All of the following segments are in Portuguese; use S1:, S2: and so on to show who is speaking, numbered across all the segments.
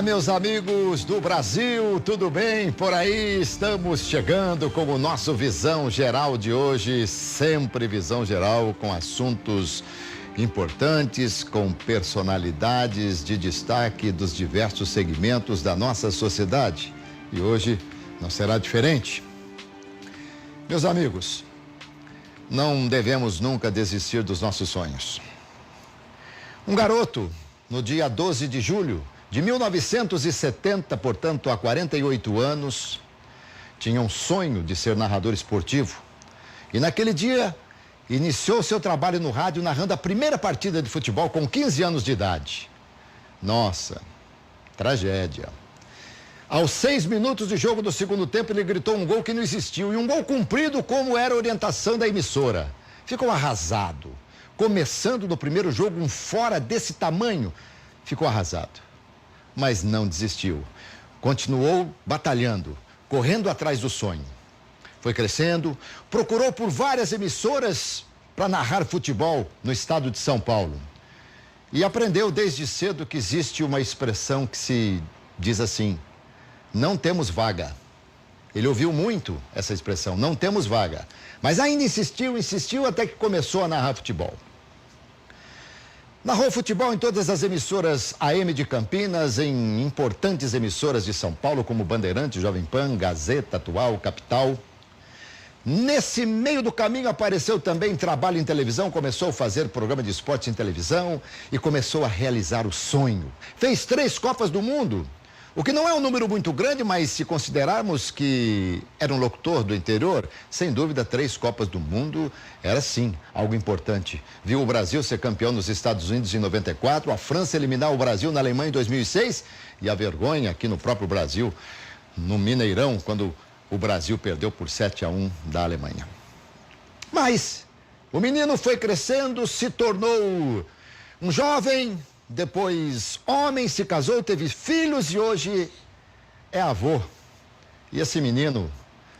S1: Olá, meus amigos do Brasil, tudo bem? Por aí estamos chegando com o nosso Visão Geral de hoje, sempre Visão Geral com assuntos importantes, com personalidades de destaque dos diversos segmentos da nossa sociedade. E hoje não será diferente. Meus amigos, não devemos nunca desistir dos nossos sonhos. Um garoto, no dia 12 de julho de 1970, portanto, há 48 anos, tinha um sonho de ser narrador esportivo. E naquele dia, iniciou seu trabalho no rádio narrando a primeira partida de futebol com 15 anos de idade. Nossa, tragédia. Aos 6 minutos de jogo do segundo tempo, ele gritou um gol que não existiu. E um gol cumprido como era a orientação da emissora. Ficou arrasado. Começando no primeiro jogo um fora desse tamanho, ficou arrasado. Mas não desistiu. Continuou batalhando, correndo atrás do sonho. Foi crescendo, procurou por várias emissoras para narrar futebol no estado de São Paulo. E aprendeu desde cedo que existe uma expressão que se diz assim: não temos vaga. Ele ouviu muito essa expressão, não temos vaga. Mas ainda insistiu até que começou a narrar futebol. Narrou futebol em todas as emissoras AM de Campinas, em importantes emissoras de São Paulo, como Bandeirantes, Jovem Pan, Gazeta, Atual, Capital. Nesse meio do caminho apareceu também trabalho em televisão, começou a fazer programa de esportes em televisão e começou a realizar o sonho. Fez 3 Copas do Mundo, o que não é um número muito grande, mas se considerarmos que era um locutor do interior, sem dúvida 3 Copas do Mundo era sim algo importante. Viu o Brasil ser campeão nos Estados Unidos em 94, a França eliminar o Brasil na Alemanha em 2006 e a vergonha aqui no próprio Brasil, no Mineirão, quando o Brasil perdeu por 7-1 da Alemanha. Mas o menino foi crescendo, se tornou um jovem, depois homem, se casou, teve filhos e hoje é avô. E esse menino,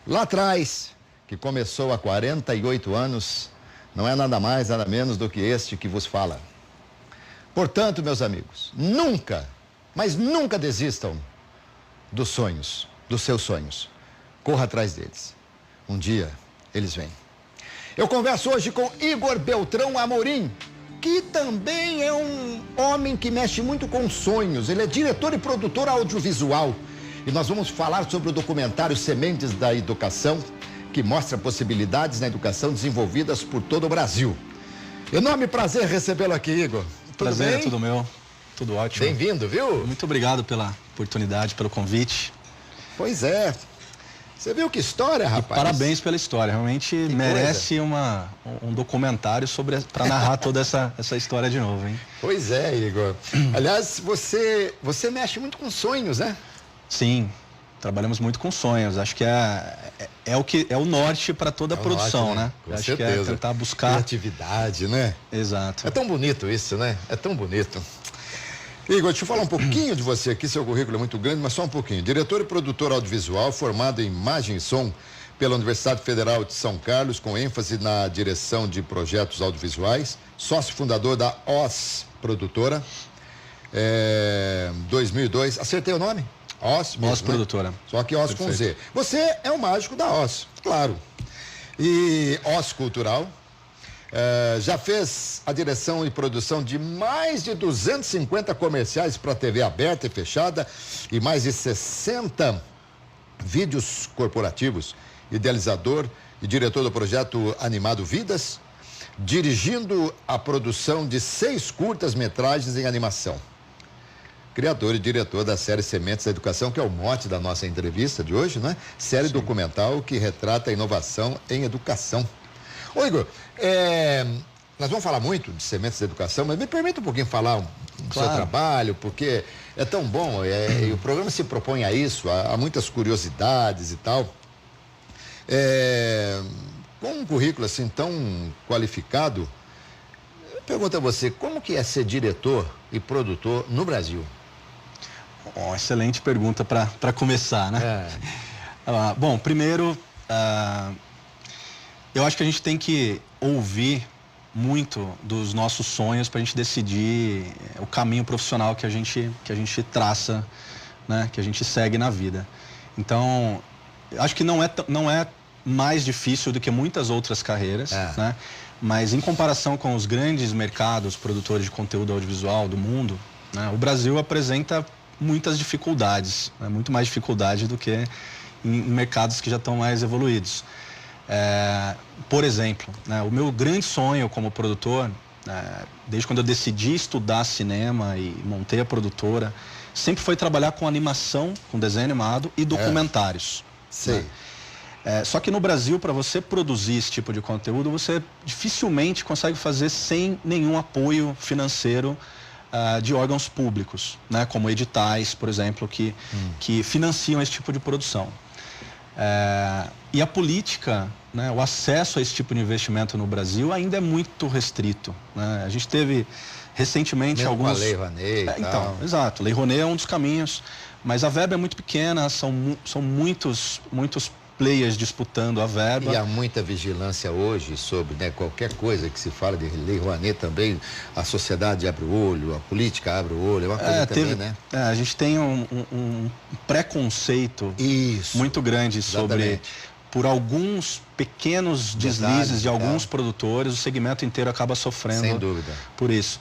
S1: lá atrás, que começou há 48 anos, não é nada mais, nada menos do que este que vos fala. Portanto, meus amigos, nunca, mas nunca desistam dos sonhos, dos seus sonhos. Corra atrás deles. Um dia, eles vêm. Eu converso hoje com Igor Beltrão Amorim, que também é um homem que mexe muito com sonhos. Ele é diretor e produtor audiovisual. E nós vamos falar sobre o documentário Sementes da Educação, que mostra possibilidades na educação desenvolvidas por todo o Brasil. Enorme prazer recebê-lo aqui, Igor. Tudo
S2: prazer,
S1: bem?
S2: É tudo meu. Tudo ótimo.
S1: Bem-vindo, viu?
S2: Muito obrigado pela oportunidade, pelo convite.
S1: Pois é. Você viu que história, rapaz?
S2: E parabéns pela história. Realmente
S1: que
S2: merece um documentário para narrar toda essa história de novo, hein?
S1: Pois é, Igor. Aliás, você mexe muito com sonhos, né?
S2: Sim, trabalhamos muito com sonhos. Acho que é o norte para toda a produção,
S1: norte,
S2: né?
S1: Com
S2: Acho
S1: certeza.
S2: que é tentar buscar
S1: criatividade, né?
S2: Exato.
S1: É tão bonito isso, né? É tão bonito. Igor, deixa eu falar um pouquinho de você aqui, seu currículo é muito grande, mas só um pouquinho. Diretor e produtor audiovisual, formado em imagem e som pela Universidade Federal de São Carlos, com ênfase na direção de projetos audiovisuais, sócio fundador da OS Produtora, 2002, acertei o nome? OS mesmo,
S2: OS Produtora.
S1: Né? Só que OS com Z. Você é o mágico da OS, claro. E OS Cultural. Já fez a direção e produção de mais de 250 comerciais para TV aberta e fechada e mais de 60 vídeos corporativos. Idealizador e diretor do projeto Animado Vidas, dirigindo a produção de 6 curtas-metragens em animação. Criador e diretor da série Sementes da Educação, que é o mote da nossa entrevista de hoje, né? Série
S2: Sim.
S1: documental que retrata a inovação em educação. Ô, Igor, nós vamos falar muito de Sementes da Educação, mas me permita um pouquinho falar do seu trabalho, porque é tão bom, e o programa se propõe a isso, há muitas curiosidades e tal. Com um currículo assim tão qualificado, eu pergunto a você, como que é ser diretor e produtor no Brasil?
S2: Excelente pergunta para começar, né? Bom, primeiro, eu acho que a gente tem que ouvir muito dos nossos sonhos para a gente decidir o caminho profissional que a gente traça, né? Que a gente segue na vida. Então, acho que não é mais difícil do que muitas outras carreiras, né? Mas em comparação com os grandes mercados produtores de conteúdo audiovisual do mundo, né? O Brasil apresenta muitas dificuldades, né? Muito mais dificuldade do que em mercados que já estão mais evoluídos. Por exemplo, né? O meu grande sonho como produtor, desde quando eu decidi estudar cinema e montei a produtora, sempre foi trabalhar com animação, com desenho animado e documentários.
S1: Sei.
S2: Né? Só que no Brasil, para você produzir esse tipo de conteúdo, você dificilmente consegue fazer sem nenhum apoio financeiro de órgãos públicos, né? Como editais, por exemplo, que financiam esse tipo de produção. E a política, né? O acesso a esse tipo de investimento no Brasil ainda é muito restrito, né? A gente teve recentemente
S1: mesmo
S2: alguns...
S1: com a Lei Rouanet e
S2: então,
S1: tal.
S2: exato. Lei Rouanet é um dos caminhos, mas a verba é muito pequena, são muitos players disputando a verba.
S1: E há muita vigilância hoje sobre, né, qualquer coisa que se fala de Lei Rouanet também, a sociedade abre o olho, a política abre o olho, é uma coisa também, né?
S2: A gente tem um preconceito muito grande sobre... Por alguns pequenos deslizes de alguns produtores, o segmento inteiro acaba sofrendo.
S1: Sem dúvida.
S2: Por isso.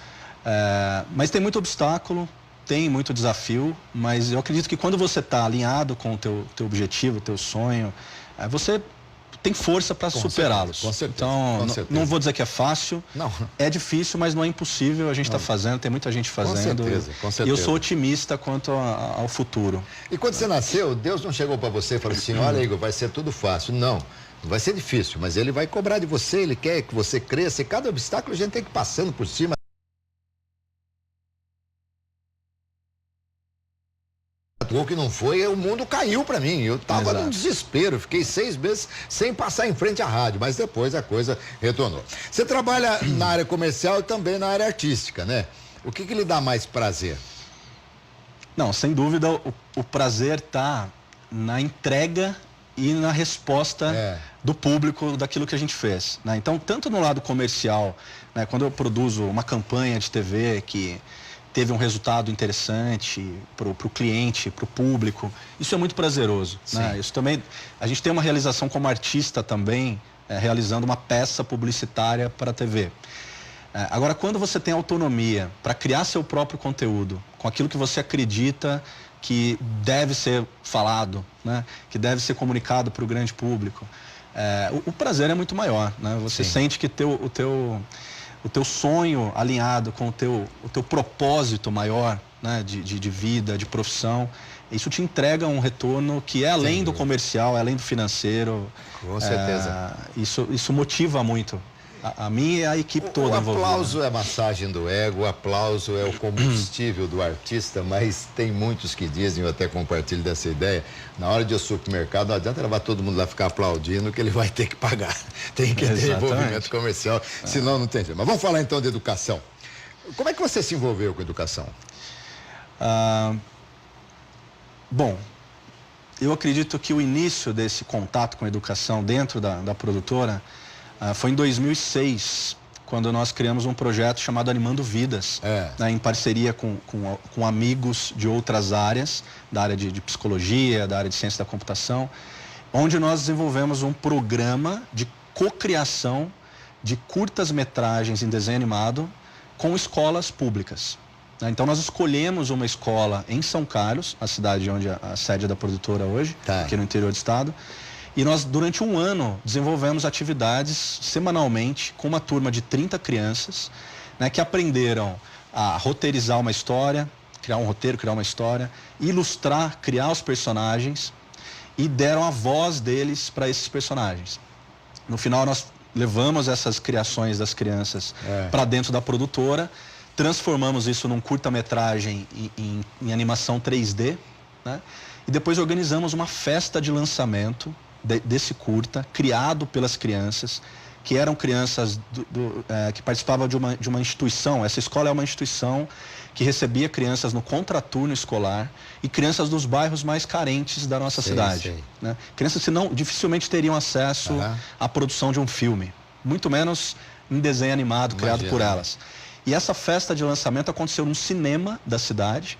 S2: Mas tem muito obstáculo, tem muito desafio, mas eu acredito que quando você está alinhado com o teu objetivo, o teu sonho, você tem força para superá-los.
S1: Com certeza.
S2: Então, não vou dizer que é fácil,
S1: não.
S2: É difícil, mas não é impossível, a gente está fazendo, tem muita gente fazendo.
S1: Com certeza.
S2: E eu sou otimista quanto ao futuro.
S1: E quando você nasceu, Deus não chegou para você e falou assim, olha, Igor, vai ser tudo fácil. Não vai ser difícil, mas ele vai cobrar de você, ele quer que você cresça, e cada obstáculo a gente tem que ir passando por cima. O que não foi, o mundo caiu para mim. Eu tava num desespero, fiquei 6 meses sem passar em frente à rádio, mas depois a coisa retornou. Você trabalha na área comercial e também na área artística, né? O que lhe dá mais prazer?
S2: Não, sem dúvida, o prazer está na entrega e na resposta do público daquilo que a gente fez, né? Então, tanto no lado comercial, né, quando eu produzo uma campanha de TV que teve um resultado interessante para o cliente, para o público, isso é muito prazeroso, né? Isso também, a gente tem uma realização como artista também, realizando uma peça publicitária para a TV. Agora, quando você tem autonomia para criar seu próprio conteúdo, com aquilo que você acredita que deve ser falado, né? Que deve ser comunicado para o grande público, o prazer é muito maior, né? Você sente que o teu sonho alinhado com o teu propósito maior, né, de vida, de profissão, isso te entrega um retorno que é além do comercial, é além do financeiro.
S1: Com certeza.
S2: Isso motiva muito a mim e a equipe toda envolvida.
S1: O aplauso é a massagem do ego, o aplauso é o combustível do artista, mas tem muitos que dizem, eu até compartilho dessa ideia, na hora de ir ao supermercado, não adianta levar todo mundo lá ficar aplaudindo, que ele vai ter que pagar. Tem que ter envolvimento comercial, senão não tem jeito. Mas vamos falar então de educação. Como é que você se envolveu com educação?
S2: Bom, eu acredito que o início desse contato com a educação dentro da produtora foi em 2006, quando nós criamos um projeto chamado Animando Vidas, né, em parceria com amigos de outras áreas, da área de psicologia, da área de ciência da computação, onde nós desenvolvemos um programa de cocriação de curtas-metragens em desenho animado com escolas públicas. Então, nós escolhemos uma escola em São Carlos, a cidade onde a sede da produtora hoje, aqui no interior do estado. E nós, durante um ano, desenvolvemos atividades semanalmente com uma turma de 30 crianças, né, que aprenderam a roteirizar uma história, criar um roteiro, criar uma história, ilustrar, criar os personagens e deram a voz deles para esses personagens. No final, nós levamos essas criações das crianças para dentro da produtora, transformamos isso num curta-metragem em animação 3D, né? E depois organizamos uma festa de lançamento desse curta, criado pelas crianças, que eram crianças que participavam de uma instituição. Essa escola é uma instituição que recebia crianças no contraturno escolar e crianças dos bairros mais carentes da nossa cidade. Né? Crianças que dificilmente teriam acesso à produção de um filme, muito menos em desenho animado criado
S1: Imagina.
S2: por elas. E essa festa de lançamento aconteceu num cinema da cidade,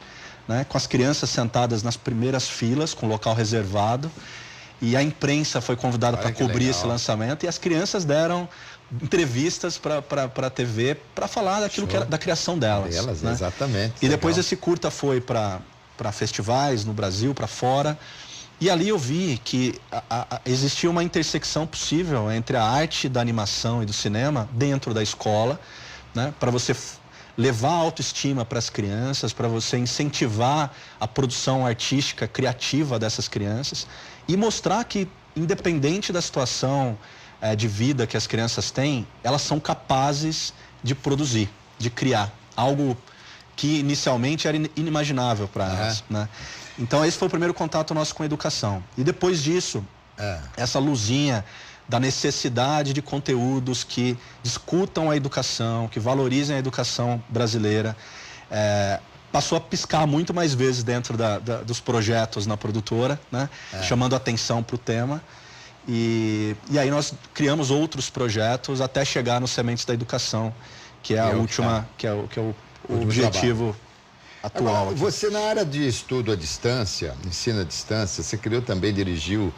S2: né, com as crianças sentadas nas primeiras filas, com local reservado. E a imprensa foi convidada para cobrir esse lançamento. E as crianças deram entrevistas para a TV para falar daquilo que era, da criação delas. Né?
S1: Exatamente.
S2: E depois esse curta foi para festivais no Brasil, para fora. E ali eu vi que existia uma intersecção possível entre a arte da animação e do cinema dentro da escola, né? Para você levar a autoestima para as crianças, para você incentivar a produção artística, criativa dessas crianças e mostrar que, independente da situação de vida que as crianças têm, elas são capazes de produzir, de criar algo que inicialmente era inimaginável para elas, né? Então esse foi o primeiro contato nosso com a educação. E depois disso, essa luzinha da necessidade de conteúdos que discutam a educação, que valorizem a educação brasileira, passou a piscar muito mais vezes dentro dos projetos na produtora, né? Chamando atenção para o tema. E aí nós criamos outros projetos até chegar no Sementes da Educação, que é a última, que é o objetivo atual.
S1: Agora, você na área de estudo à distância, ensino à distância, você criou também, dirigiu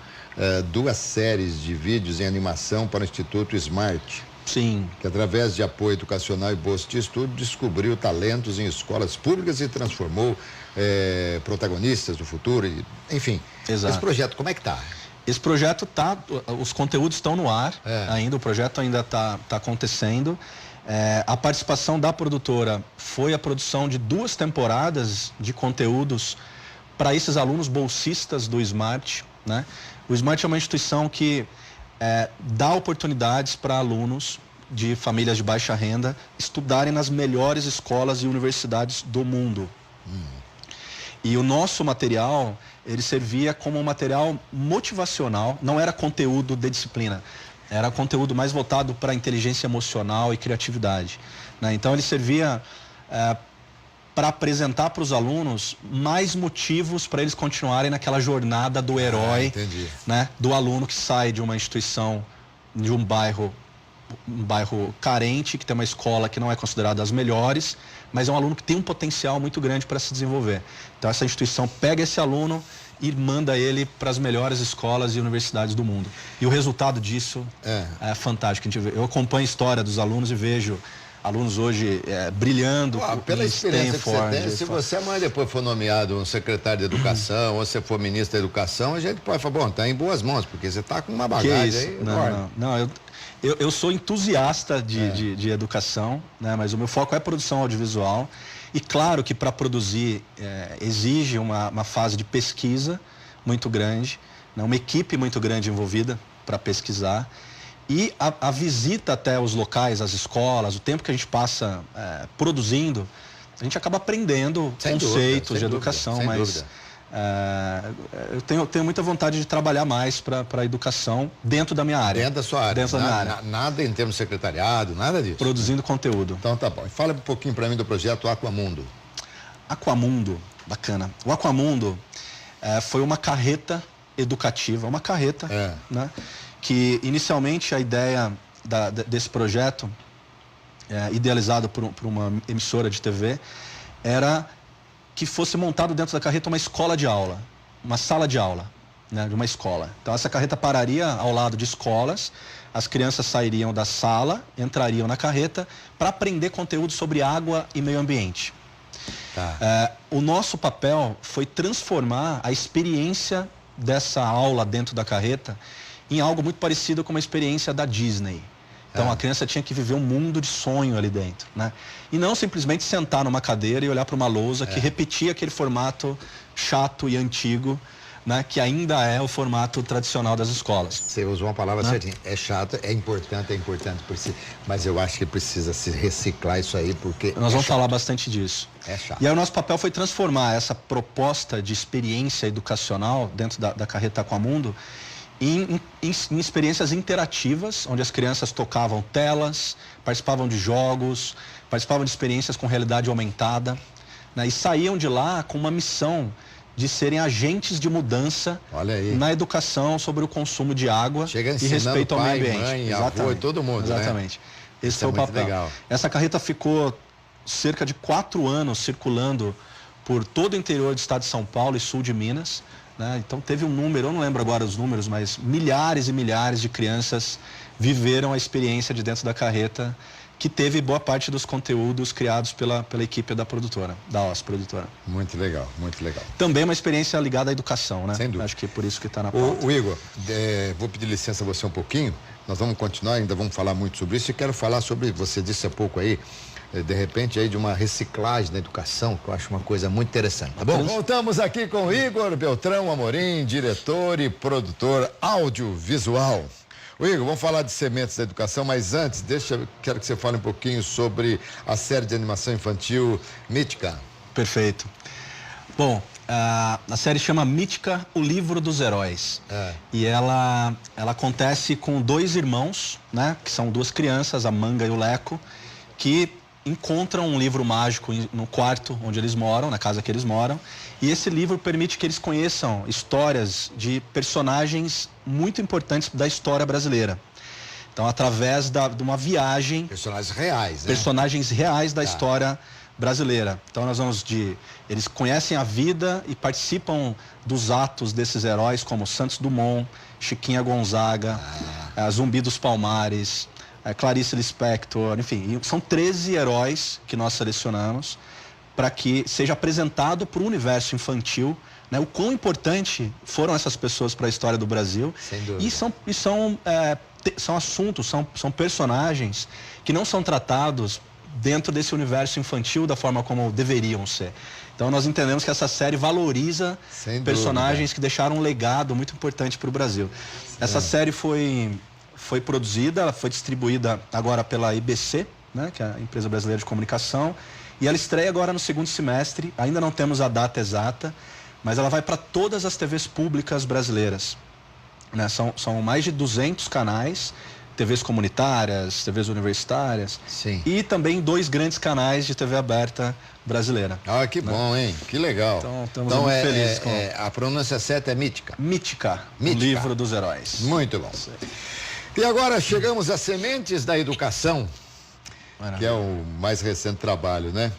S1: 2 séries de vídeos em animação para o Instituto Smart.
S2: Sim.
S1: Que através de apoio educacional e bolsa de estudo descobriu talentos em escolas públicas e transformou protagonistas do futuro. Enfim,
S2: Exato.
S1: Esse projeto como é que está?
S2: Esse projeto os conteúdos estão no ar ainda, o projeto ainda está acontecendo. A participação da produtora foi a produção de 2 temporadas de conteúdos para esses alunos bolsistas do Smart, né? O Smart é uma instituição que dá oportunidades para alunos de famílias de baixa renda estudarem nas melhores escolas e universidades do mundo. E o nosso material, ele servia como um material motivacional, não era conteúdo de disciplina. Era conteúdo mais voltado para a inteligência emocional e criatividade, né? Então ele servia para apresentar para os alunos mais motivos para eles continuarem naquela jornada do herói, né? Do aluno que sai de uma instituição, de um bairro carente, que tem uma escola que não é considerada das melhores, mas é um aluno que tem um potencial muito grande para se desenvolver. Então essa instituição pega esse aluno e manda ele para as melhores escolas e universidades do mundo. E o resultado disso é fantástico. Eu acompanho a história dos alunos e vejo alunos hoje brilhando.
S1: Pela experiência que você tem, se você amanhã depois for nomeado um secretário de educação ou se for ministro da educação, a gente pode falar, bom, está em boas mãos, porque você está com uma bagagem aí.
S2: Não, eu sou entusiasta de educação, né? Mas o meu foco é produção audiovisual. E claro que para produzir exige uma fase de pesquisa muito grande, né? Uma equipe muito grande envolvida para pesquisar. E a visita até os locais, as escolas, o tempo que a gente passa produzindo, a gente acaba aprendendo conceitos de educação, mas eu tenho muita vontade de trabalhar mais para a educação dentro da minha área.
S1: Dentro da sua área.
S2: Dentro da minha área.
S1: Nada em termos de secretariado, nada disso.
S2: Produzindo conteúdo.
S1: Então tá bom. Fala um pouquinho para mim do projeto Aquamundo.
S2: Aquamundo, bacana. O Aquamundo foi uma carreta educativa, né? Que inicialmente a ideia desse projeto, idealizado por uma emissora de TV, era que fosse montado dentro da carreta uma escola de aula, uma sala de aula, né, de uma escola. Então essa carreta pararia ao lado de escolas, as crianças sairiam da sala, entrariam na carreta para aprender conteúdo sobre água e meio ambiente. O nosso papel foi transformar a experiência dessa aula dentro da carreta em algo muito parecido com uma experiência da Disney. Então a criança tinha que viver um mundo de sonho ali dentro, né? E não simplesmente sentar numa cadeira e olhar para uma lousa que repetia aquele formato chato e antigo, né? Que ainda é o formato tradicional das escolas.
S1: Você usou uma palavra certinha. É chato, é importante, mas eu acho que precisa se reciclar isso aí, porque
S2: nós vamos falar bastante disso.
S1: É chato.
S2: E aí o nosso papel foi transformar essa proposta de experiência educacional dentro da carreta Aquamundo em experiências interativas, onde as crianças tocavam telas, participavam de jogos, participavam de experiências com realidade aumentada, né? E saíam de lá com uma missão de serem agentes de mudança na educação sobre o consumo de água e respeito ao meio ambiente.
S1: Mãe, avô e todo mundo,
S2: exatamente. Esse foi o papel. Legal. Essa carreta ficou cerca de 4 anos circulando por todo o interior do estado de São Paulo e sul de Minas, né? Então teve um número, eu não lembro agora os números, mas milhares e milhares de crianças viveram a experiência de dentro da carreta, que teve boa parte dos conteúdos criados pela equipe da produtora, da OS Produtora.
S1: Muito legal, muito legal.
S2: Também uma experiência ligada à educação, né?
S1: Sem dúvida.
S2: Acho que é por isso que está na pauta.
S1: O Igor, vou pedir licença a você um pouquinho, nós vamos continuar, ainda vamos falar muito sobre isso, e quero falar sobre, você disse há pouco aí, de repente aí de uma reciclagem na educação, que eu acho uma coisa muito interessante, tá bom? Voltamos aqui com o Igor Beltrão Amorim, diretor e produtor audiovisual. O Igor, vamos falar de sementes da educação, mas antes, quero que você fale um pouquinho sobre a série de animação infantil Mítica.
S2: Perfeito. Bom, a série chama Mítica, o Livro dos Heróis. E ela acontece com 2 irmãos, né? Que são 2 crianças, a Manga e o Leco, que encontram um livro mágico no quarto onde eles moram, na casa que eles moram. E esse livro permite que eles conheçam histórias de personagens muito importantes da história brasileira. Então, através de uma viagem...
S1: Personagens reais, né?
S2: Personagens reais da história brasileira. Então, eles conhecem a vida e participam dos atos desses heróis, como Santos Dumont, Chiquinha Gonzaga, Zumbi dos Palmares, Clarice Lispector, enfim. São 13 heróis que nós selecionamos para que seja apresentado para o universo infantil, né, o quão importante foram essas pessoas para a história do Brasil.
S1: Sem dúvida.
S2: E são assuntos, são personagens que não são tratados dentro desse universo infantil da forma como deveriam ser. Então nós entendemos que essa série valoriza personagens que deixaram um legado muito importante para o Brasil. Essa série foi produzida, ela foi distribuída agora pela IBC, né, que é a Empresa Brasileira de Comunicação, e ela estreia agora no 2º semestre, ainda não temos a data exata, mas ela vai para todas as TVs públicas brasileiras, né? São mais de 200 canais, TVs comunitárias, TVs universitárias.
S1: Sim.
S2: E também 2 grandes canais de TV aberta brasileira.
S1: Ah, que bom, hein? Que legal.
S2: Então, estamos muito felizes com...
S1: A pronúncia certa é Mítica.
S2: Mítica, o Livro dos Heróis.
S1: Muito bom. E agora chegamos às sementes da educação, que é o mais recente trabalho, né?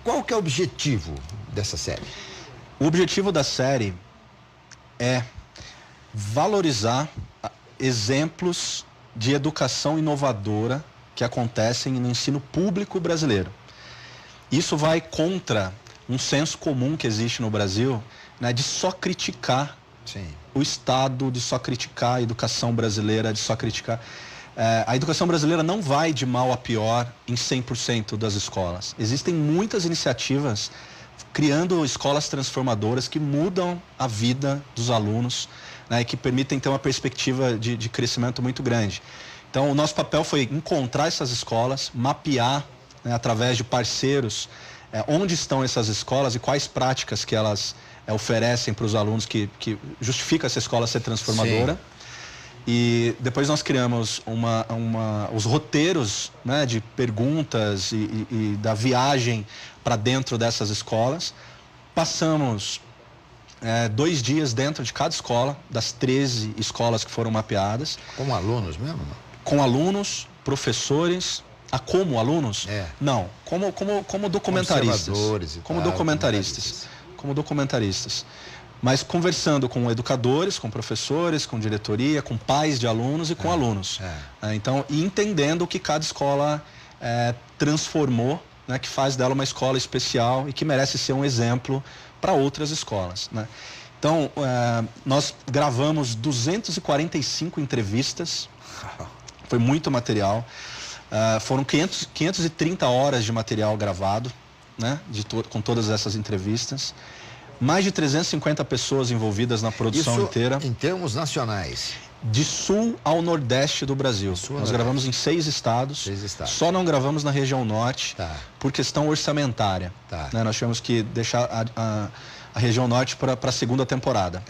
S1: Qual que é o objetivo dessa série?
S2: O objetivo da série é valorizar exemplos de educação inovadora que acontecem no ensino público brasileiro. Isso vai contra um senso comum que existe no Brasil, né, de só criticar o Estado, de só criticar a educação brasileira, de só criticar... A educação brasileira não vai de mal a pior em 100% das escolas. Existem muitas iniciativas criando escolas transformadoras que mudam a vida dos alunos, né, e que permitem ter uma perspectiva de crescimento muito grande. Então, o nosso papel foi encontrar essas escolas, mapear, né, através de parceiros, onde estão essas escolas e quais práticas que elas oferecem para os alunos que justifica essa escola ser transformadora. Sim. E depois nós criamos os roteiros, né, de perguntas e da viagem para dentro dessas escolas. Passamos 2 dias dentro de cada escola, das 13 escolas que foram mapeadas.
S1: Com alunos mesmo?
S2: Com alunos, professores. Como alunos? Não, como documentaristas. Como documentaristas. Como documentaristas. Mas conversando com educadores, com professores, com diretoria, com pais de alunos e com alunos. Então, e entendendo o que cada escola transformou, né, que faz dela uma escola especial e que merece ser um exemplo para outras escolas, né? Então, nós gravamos 245 entrevistas, foi muito material, foram 530 horas de material gravado, né, com todas essas entrevistas. Mais de 350 pessoas envolvidas na produção inteira.
S1: Em termos nacionais?
S2: De sul ao nordeste do Brasil. Nós gravamos em 6 estados.
S1: 6 estados.
S2: Só não gravamos na região norte, por questão orçamentária. Né? Nós tivemos que deixar a região norte para a segunda temporada.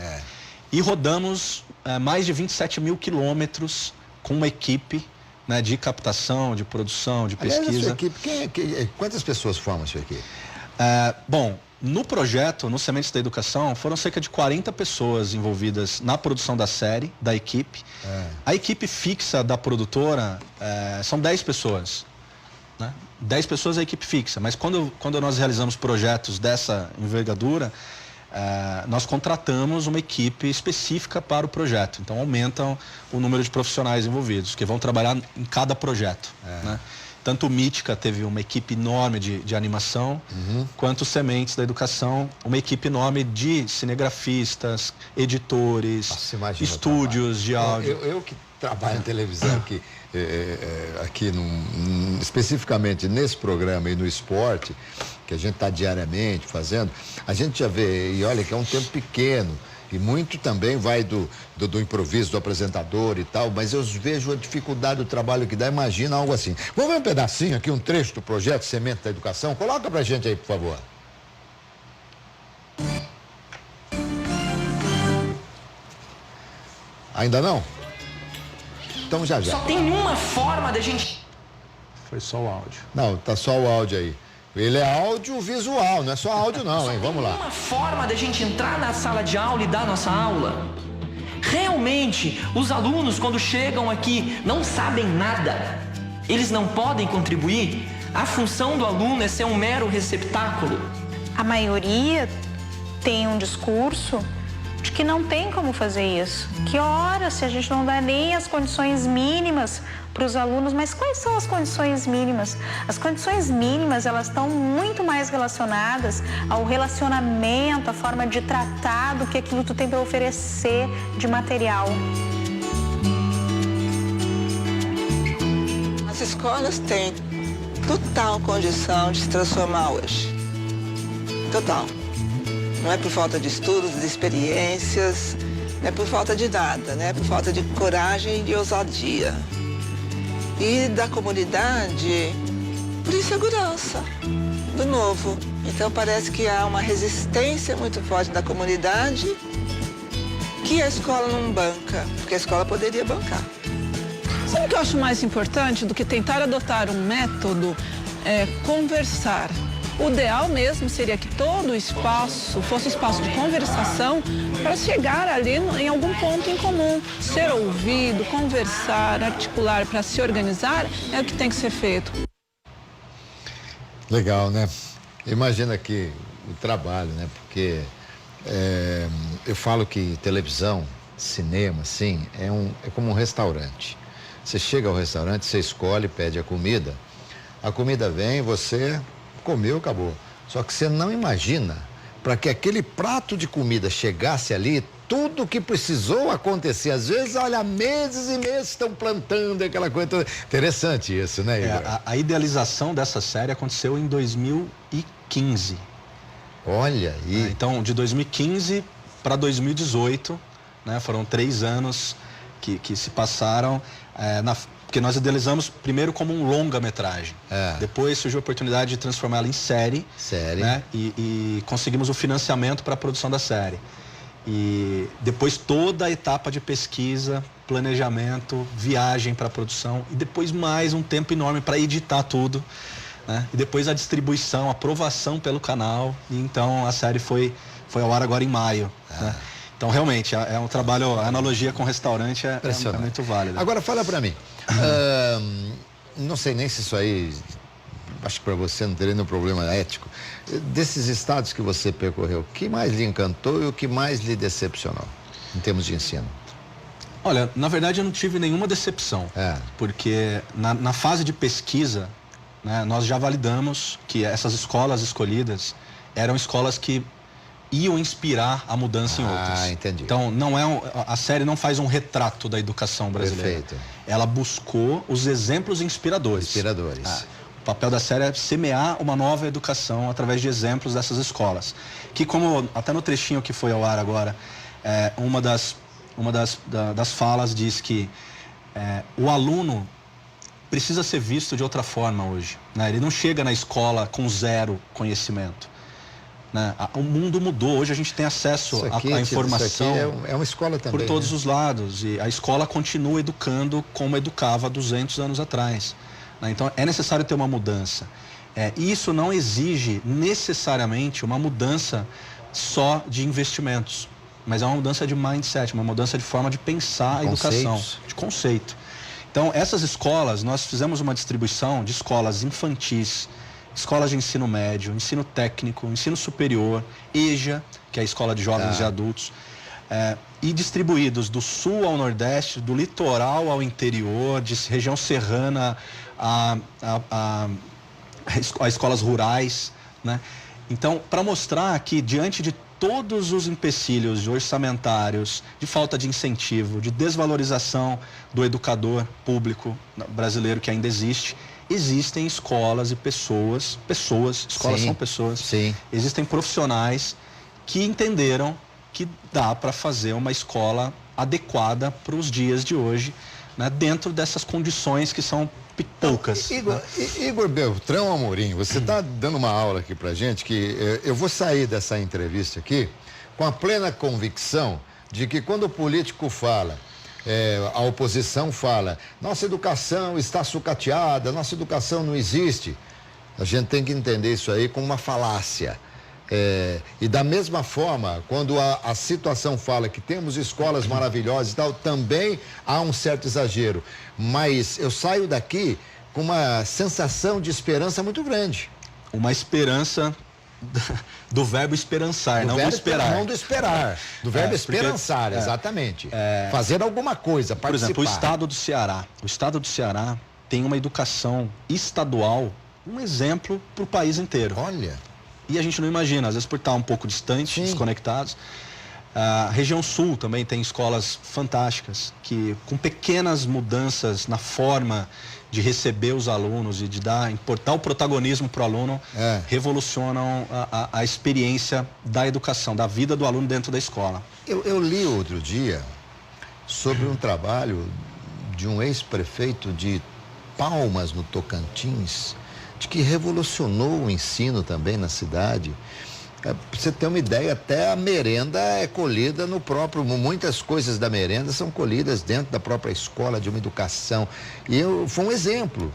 S2: E rodamos mais de 27 mil quilômetros com uma equipe, né, de captação, de produção, de pesquisa.
S1: Aliás, a sua equipe, quantas pessoas formam a sua equipe?
S2: Bom, No projeto, no Sementes da Educação, foram cerca de 40 pessoas envolvidas na produção da série, da equipe. A equipe fixa da produtora são 10 pessoas. Né? 10 pessoas é a equipe fixa, mas quando nós realizamos projetos dessa envergadura, nós contratamos uma equipe específica para o projeto. Então aumentam o número de profissionais envolvidos, que vão trabalhar em cada projeto. Né? Tanto o Mítica teve uma equipe enorme de animação, quanto o Sementes da Educação, uma equipe enorme de cinegrafistas, editores, estúdios de áudio.
S1: Eu que trabalho em televisão, aqui especificamente nesse programa e no esporte, que a gente está diariamente fazendo, a gente já vê, e olha que é um tempo pequeno, e muito também vai do improviso do apresentador e tal, mas eu vejo a dificuldade do trabalho que dá. Imagina algo assim. Vamos ver um pedacinho aqui, um trecho do projeto Semente da Educação? Coloca pra gente aí, por favor. Ainda não? Então já.
S3: Só tem uma forma da gente...
S2: Foi só o áudio.
S1: Não, tá só o áudio aí. Ele é audiovisual, não é só áudio não, hein? Vamos lá.
S3: Uma forma da gente entrar na sala de aula e dar nossa aula. Realmente, os alunos, quando chegam aqui, não sabem nada. Eles não podem contribuir. A função do aluno é ser um mero receptáculo.
S4: A maioria tem um discurso de que não tem como fazer isso. Que ora, se a gente não dá nem as condições mínimas para os alunos, mas quais são as condições mínimas? As condições mínimas, elas estão muito mais relacionadas ao relacionamento, à forma de tratar do que aquilo que tu tem para oferecer de material.
S5: As escolas têm total condição de se transformar hoje. Total. Não é por falta de estudos, de experiências, não é por falta de nada, né? É por falta de coragem e de ousadia. E da comunidade, por insegurança do novo. Então parece que há uma resistência muito forte da comunidade que a escola não banca, porque a escola poderia bancar.
S6: Sabe o que eu acho mais importante do que tentar adotar um método? É conversar. O ideal mesmo seria que todo o espaço fosse espaço de conversação para chegar ali em algum ponto em comum. Ser ouvido, conversar, articular para se organizar é o que tem que ser feito.
S1: Legal, né? Imagina aqui o trabalho, né? Porque eu falo que televisão, cinema, assim, é como um restaurante. Você chega ao restaurante, você escolhe, pede a comida vem, você... comeu, acabou. Só que você não imagina, para que aquele prato de comida chegasse ali, tudo que precisou acontecer. Às vezes, olha, meses e meses estão plantando aquela coisa toda. Interessante isso, né, Igor?
S2: A idealização dessa série aconteceu em 2015.
S1: Olha aí.
S2: Então, de 2015 para 2018, né, foram 3 anos que se passaram porque nós idealizamos primeiro como um longa-metragem. Depois surgiu a oportunidade de transformá-la em série. Né? E conseguimos o financiamento para a produção da série. E depois toda a etapa de pesquisa, planejamento, viagem para a produção. E depois mais um tempo enorme para editar tudo. Né? E depois a distribuição, aprovação pelo canal. E então a série foi ao ar agora em maio. Né? Então, realmente, é um trabalho, a analogia com o restaurante é muito válida.
S1: Agora, fala pra mim. Não sei nem se isso aí, acho que pra você não teria nenhum problema ético. Desses estados que você percorreu, o que mais lhe encantou e o que mais lhe decepcionou, em termos de ensino?
S2: Olha, na verdade, eu não tive nenhuma decepção. Porque na fase de pesquisa, né, nós já validamos que essas escolas escolhidas eram escolas que iam inspirar a mudança em outras.
S1: Entendi.
S2: Então, a série não faz um retrato da educação brasileira.
S1: Perfeito.
S2: Ela buscou os exemplos inspiradores. O papel da série é semear uma nova educação através de exemplos dessas escolas. Que, como até no trechinho que foi ao ar agora, uma das falas diz que o aluno precisa ser visto de outra forma hoje. Né? Ele não chega na escola com zero conhecimento. Né? O mundo mudou, hoje a gente tem acesso à informação.
S1: Isso aqui é uma escola também.
S2: Por todos,
S1: né?
S2: os lados. E a escola continua educando como educava 200 anos atrás. Né? Então é necessário ter uma mudança. E isso não exige necessariamente uma mudança só de investimentos, mas é uma mudança de mindset, uma mudança de forma de pensar a educação, de conceito. Então, essas escolas, nós fizemos uma distribuição de escolas infantis, escolas de ensino médio, ensino técnico, ensino superior, EJA, que é a Escola de Jovens e Adultos, e distribuídos do sul ao nordeste, do litoral ao interior, de região serrana a escolas rurais, né? Então, para mostrar que diante de todos os empecilhos orçamentários, de falta de incentivo, de desvalorização do educador público brasileiro que ainda existe, existem escolas e pessoas, escolas são pessoas, existem profissionais que entenderam que dá para fazer uma escola adequada para os dias de hoje, né, dentro dessas condições que são poucas.
S1: Igor Beltrão Amorim, você está dando uma aula aqui pra gente que eu vou sair dessa entrevista aqui com a plena convicção de que quando o político fala, a oposição fala, nossa educação está sucateada, nossa educação não existe, a gente tem que entender isso aí como uma falácia. E da mesma forma, quando a situação fala que temos escolas maravilhosas e tal, também há um certo exagero. Mas eu saio daqui com uma sensação de esperança muito grande.
S2: Uma esperança do verbo esperançar, não do esperar.
S1: Não do esperar, do verbo esperançar, exatamente. Fazer alguma coisa, participar.
S2: Por exemplo, o estado do Ceará tem uma educação estadual, um exemplo para o país inteiro.
S1: Olha...
S2: E a gente não imagina, às vezes por estar um pouco distante, desconectados. A região sul também tem escolas fantásticas, que com pequenas mudanças na forma de receber os alunos e de importar o protagonismo para o aluno, revolucionam a experiência da educação, da vida do aluno dentro da escola.
S1: Eu li outro dia sobre um trabalho de um ex-prefeito de Palmas, no Tocantins, de que revolucionou o ensino também na cidade. Pra você ter uma ideia, até a merenda é colhida no próprio... Muitas coisas da merenda são colhidas dentro da própria escola, de uma educação. E foi um exemplo.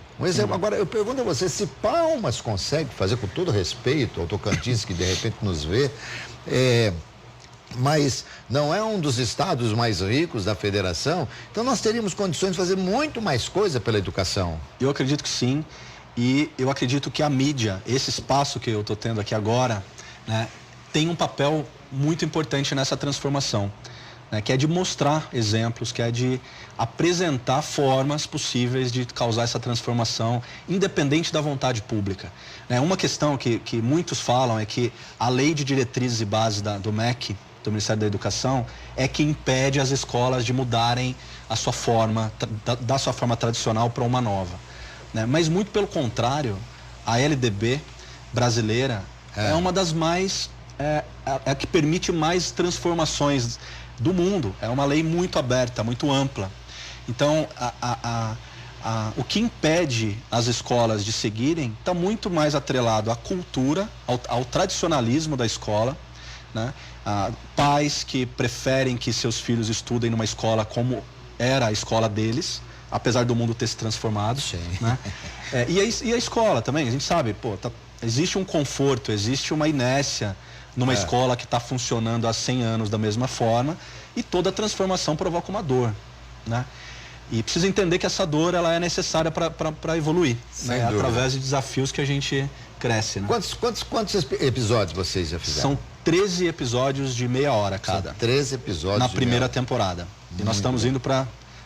S1: Agora, eu pergunto a você, se Palmas consegue fazer, com todo respeito ao Tocantins, que de repente nos vê, mas não é um dos estados mais ricos da federação, então nós teríamos condições de fazer muito mais coisa pela educação.
S2: Eu acredito que sim. E eu acredito que a mídia, esse espaço que eu estou tendo aqui agora, né, tem um papel muito importante nessa transformação, né, que é de mostrar exemplos, que é de apresentar formas possíveis de causar essa transformação, independente da vontade pública. Uma questão que muitos falam é que a lei de diretrizes e bases do MEC, do Ministério da Educação, é que impede as escolas de mudarem a sua forma, da sua forma tradicional para uma nova. Mas muito pelo contrário, a LDB brasileira é uma das mais, a que permite mais transformações do mundo. É uma lei muito aberta, muito ampla. Então, o que impede as escolas de seguirem está muito mais atrelado à cultura, ao tradicionalismo da escola, né? Pais que preferem que seus filhos estudem numa escola como era a escola deles, apesar do mundo ter se transformado, né? E a escola também, a gente sabe, existe um conforto, existe uma inércia numa escola que está funcionando há 100 anos da mesma forma, e toda transformação provoca uma dor, né? E precisa entender que essa dor ela é necessária para evoluir, né? Através de desafios que a gente cresce, né?
S1: Quantos episódios vocês já fizeram?
S2: São 13 episódios de meia hora cada.
S1: São 13 episódios
S2: na primeira temporada. E nós estamos indo para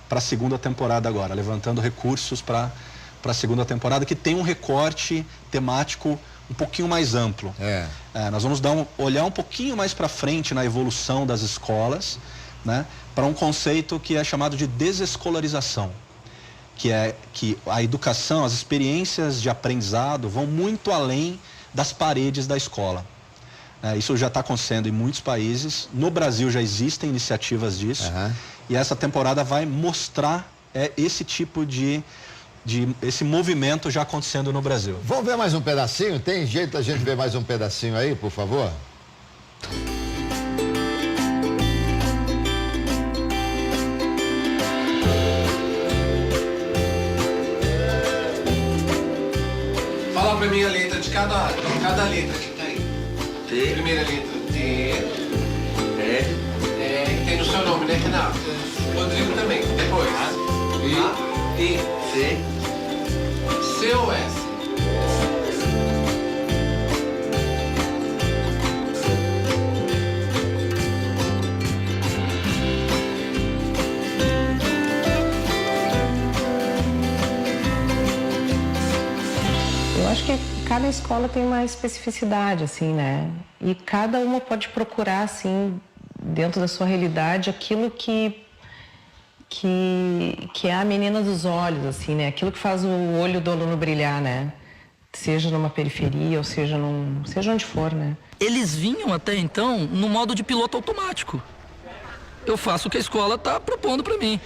S2: a segunda temporada agora, levantando recursos para a segunda temporada, que tem um recorte temático um pouquinho mais amplo. Nós vamos olhar um pouquinho mais para frente na evolução das escolas, né, para um conceito que é chamado de desescolarização, que é que a educação, as experiências de aprendizado vão muito além das paredes da escola. Isso já está acontecendo em muitos países. No Brasil já existem iniciativas disso. E essa temporada vai mostrar esse tipo esse movimento já acontecendo no Brasil.
S1: Vamos ver mais um pedacinho? Tem jeito a gente ver mais um pedacinho aí, por favor?
S7: Fala Fala pra mim a letra de cada letra que tem. T. Primeira letra, T. E tem no seu nome, né, Renato? Rodrigo também. Depois. I. C. C ou S?
S8: Eu acho que cada escola tem uma especificidade, assim, né? E cada uma pode procurar, assim, dentro da sua realidade, aquilo que é a menina dos olhos, assim, né? Aquilo que faz o olho do aluno brilhar, né? Seja numa periferia ou seja onde for, né?
S3: Eles vinham até então no modo de piloto automático. Eu faço o que a escola está propondo para mim.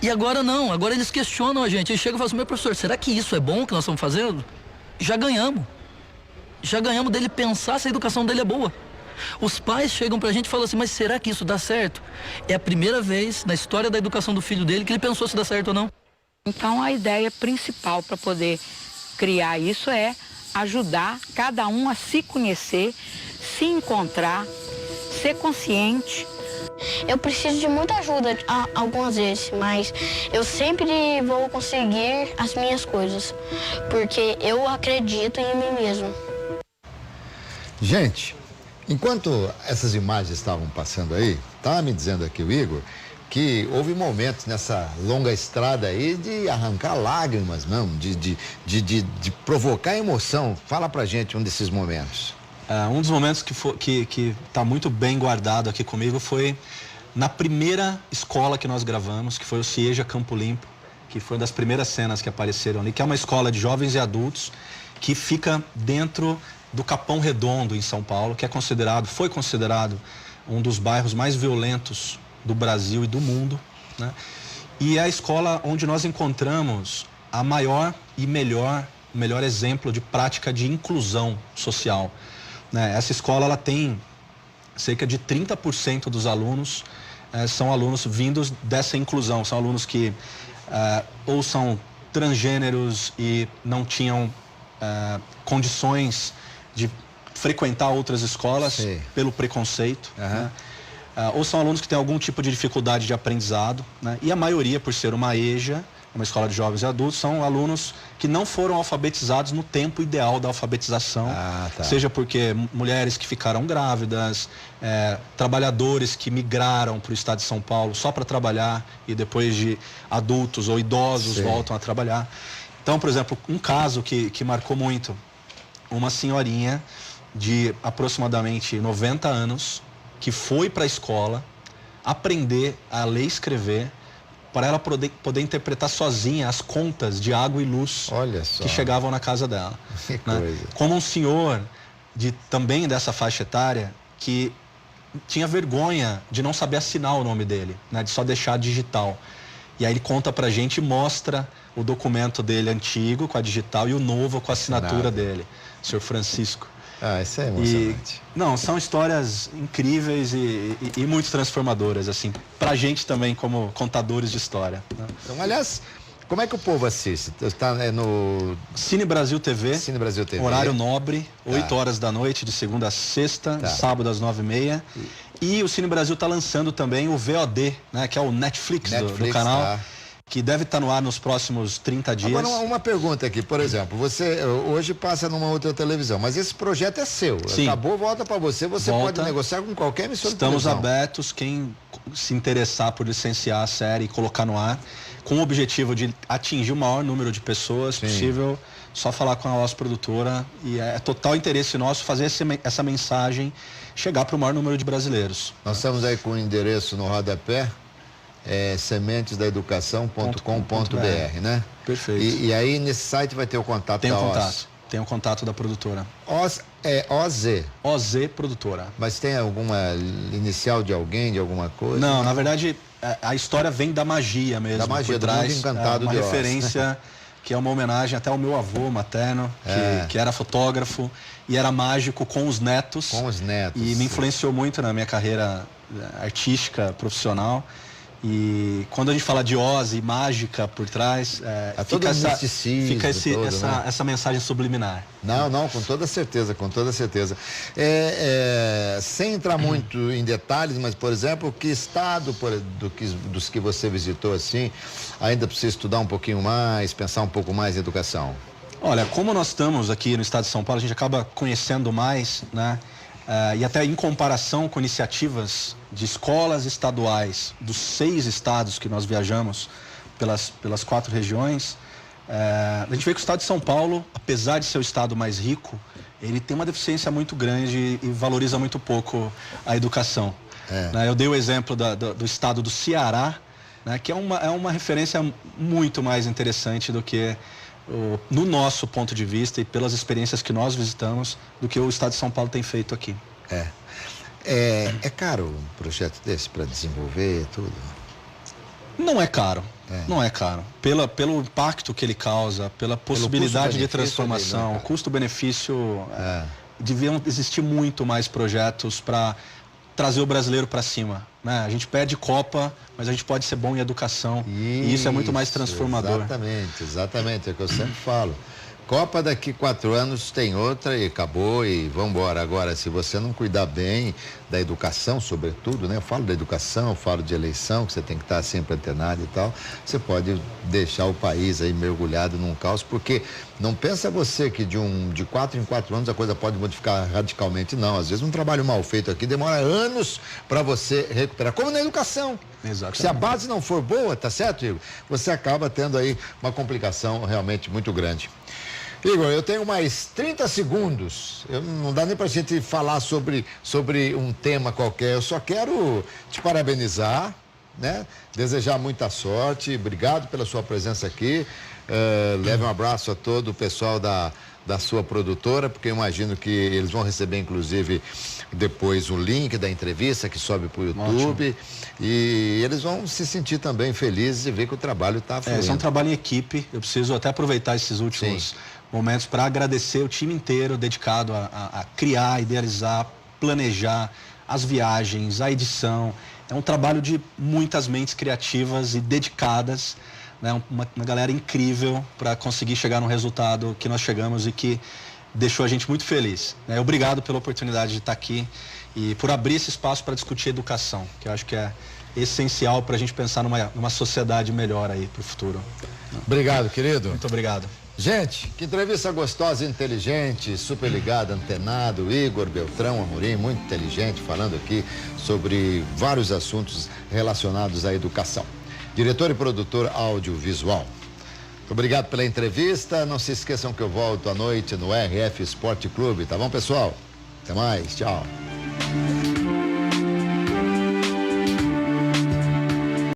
S3: E agora não, agora eles questionam a gente. Eles chegam e falam assim, meu professor, será que isso é bom que nós estamos fazendo? Já ganhamos. Já ganhamos dele pensar se a educação dele é boa. Os pais chegam pra gente e falam assim, mas será que isso dá certo? É a primeira vez na história da educação do filho dele que ele pensou se dá certo ou não.
S9: Então a ideia principal para poder criar isso é ajudar cada um a se conhecer, se encontrar, ser consciente.
S10: Eu preciso de muita ajuda algumas vezes, mas eu sempre vou conseguir as minhas coisas, porque eu acredito em mim mesmo.
S1: Gente, enquanto essas imagens estavam passando aí, estava me dizendo aqui o Igor, que houve momentos nessa longa estrada aí de arrancar lágrimas, não, de provocar emoção. Fala pra gente um desses momentos.
S2: Um dos momentos que está muito bem guardado aqui comigo foi na primeira escola que nós gravamos, que foi o Cieja Campo Limpo, que foi uma das primeiras cenas que apareceram ali, que é uma escola de jovens e adultos que fica dentro do Capão Redondo, em São Paulo, que foi considerado um dos bairros mais violentos do Brasil e do mundo, né? E é a escola onde nós encontramos a maior e melhor exemplo de prática de inclusão social. Essa escola ela tem cerca de 30% dos alunos são alunos vindos dessa inclusão, são alunos que ou são transgêneros e não tinham condições de frequentar outras escolas pelo preconceito, né? Ou são alunos que têm algum tipo de dificuldade de aprendizado, né? E a maioria, por ser uma EJA, uma escola de jovens e adultos, são alunos que não foram alfabetizados no tempo ideal da alfabetização, seja porque mulheres que ficaram grávidas, trabalhadores que migraram para o estado de São Paulo só para trabalhar e depois de adultos ou idosos voltam a trabalhar. Então, por exemplo, um caso que marcou muito, uma senhorinha de aproximadamente 90 anos que foi para a escola aprender a ler e escrever para ela poder interpretar sozinha as contas de água e luz que chegavam na casa dela.
S1: Que
S2: né?
S1: coisa.
S2: Como um senhor também dessa faixa etária que tinha vergonha de não saber assinar o nome dele, né? De só deixar digital. E aí ele conta pra gente e mostra o documento dele antigo com a digital e o novo com a assinatura dele, o senhor Francisco.
S1: Isso é emocionante.
S2: Não, são histórias incríveis e muito transformadoras, assim, pra gente também como contadores de história, né?
S1: Então, aliás, como é que o povo assiste? Está no
S2: Cine Brasil TV.
S1: Cine Brasil TV.
S2: Horário nobre, 8 horas da noite, de segunda a sexta, sábado às 9h30. E o Cine Brasil está lançando também o VOD, né, que é o Netflix do canal. Que deve estar no ar nos próximos 30 dias.
S1: Agora, uma pergunta aqui, por exemplo, você hoje passa numa outra televisão, mas esse projeto é seu.
S2: Sim.
S1: Acabou, volta para você pode negociar com qualquer emissora de televisão.
S2: Estamos abertos, quem se interessar por licenciar a série e colocar no ar, com o objetivo de atingir o maior número de pessoas possível, só falar com a nossa produtora, e é total interesse nosso fazer essa mensagem chegar para o maior número de brasileiros.
S1: Nós estamos aí com o endereço no rodapé, sementesdaeducação.com.br, né?
S2: Perfeito.
S1: E aí nesse site vai ter o contato
S2: Tem
S1: da
S2: o contato. Tem o contato da produtora.
S1: OZ.
S2: OZ Produtora.
S1: Mas tem alguma inicial de alguém, de alguma coisa?
S2: Não, na verdade, a história vem da magia mesmo.
S1: Da magia, do mundo encantado
S2: uma
S1: de Oz.
S2: referência que é uma homenagem até ao meu avô materno, que era fotógrafo e era mágico com os netos.
S1: Com os netos.
S2: E me influenciou muito na minha carreira artística, profissional. E quando a gente fala de Oz e mágica por trás, fica essa mensagem subliminar.
S1: Não, com toda certeza, com toda certeza. Sem entrar muito em detalhes, mas, por exemplo, que estado dos que você visitou, assim, ainda precisa estudar um pouquinho mais, pensar um pouco mais em educação?
S2: Olha, como nós estamos aqui no estado de São Paulo, a gente acaba conhecendo mais, né? E até em comparação com iniciativas de escolas estaduais dos 6 estados que nós viajamos pelas 4 regiões, a gente vê que o estado de São Paulo, apesar de ser o estado mais rico, ele tem uma deficiência muito grande e valoriza muito pouco a educação. Eu dei o exemplo do estado do Ceará, né, que é uma referência muito mais interessante do que, no nosso ponto de vista e pelas experiências que nós visitamos, do que o estado de São Paulo tem feito aqui.
S1: É caro um projeto desse para desenvolver tudo?
S2: Não é caro. Não é caro. Pelo impacto que ele causa, pela possibilidade de transformação, o custo-benefício, deviam existir muito mais projetos para trazer o brasileiro para cima, né? A gente perde Copa, mas a gente pode ser bom em educação, e isso é muito mais transformador.
S1: Exatamente, é o que eu sempre falo. Copa daqui 4 anos tem outra e acabou e vamos embora. Agora, se você não cuidar bem da educação, sobretudo, né? Eu falo da educação, eu falo de eleição, que você tem que estar sempre antenado e tal, você pode deixar o país aí mergulhado num caos, porque não pensa você que de 4 em 4 anos a coisa pode modificar radicalmente, não. Às vezes um trabalho mal feito aqui demora anos para você recuperar, como na educação.
S2: Exatamente.
S1: Se a base não for boa, tá certo, Igor? Você acaba tendo aí uma complicação realmente muito grande. Igor, eu tenho mais 30 segundos. Não dá nem pra gente falar sobre um tema qualquer. Eu só quero te parabenizar, né? Desejar muita sorte. Obrigado pela sua presença aqui. Leve um abraço a todo o pessoal da sua produtora, porque eu imagino que eles vão receber, inclusive, depois o link da entrevista que sobe pro YouTube. Ótimo. E eles vão se sentir também felizes de ver que o trabalho está fluindo.
S2: Esse é um trabalho em equipe. Eu preciso até aproveitar esses últimos momentos para agradecer o time inteiro dedicado a criar, idealizar, planejar as viagens, a edição. É um trabalho de muitas mentes criativas e dedicadas, né? Uma galera incrível para conseguir chegar no resultado que nós chegamos e que deixou a gente muito feliz, né? Obrigado pela oportunidade de estar aqui e por abrir esse espaço para discutir educação, que eu acho que é essencial para a gente pensar numa sociedade melhor aí para o futuro.
S1: Obrigado, querido.
S2: Muito obrigado.
S1: Gente, que entrevista gostosa, inteligente, super ligada, antenado, Igor Beltrão Amorim, muito inteligente, falando aqui sobre vários assuntos relacionados à educação. Diretor e produtor audiovisual. Muito obrigado pela entrevista. Não se esqueçam que eu volto à noite no RF Esporte Clube, tá bom, pessoal? Até mais, tchau.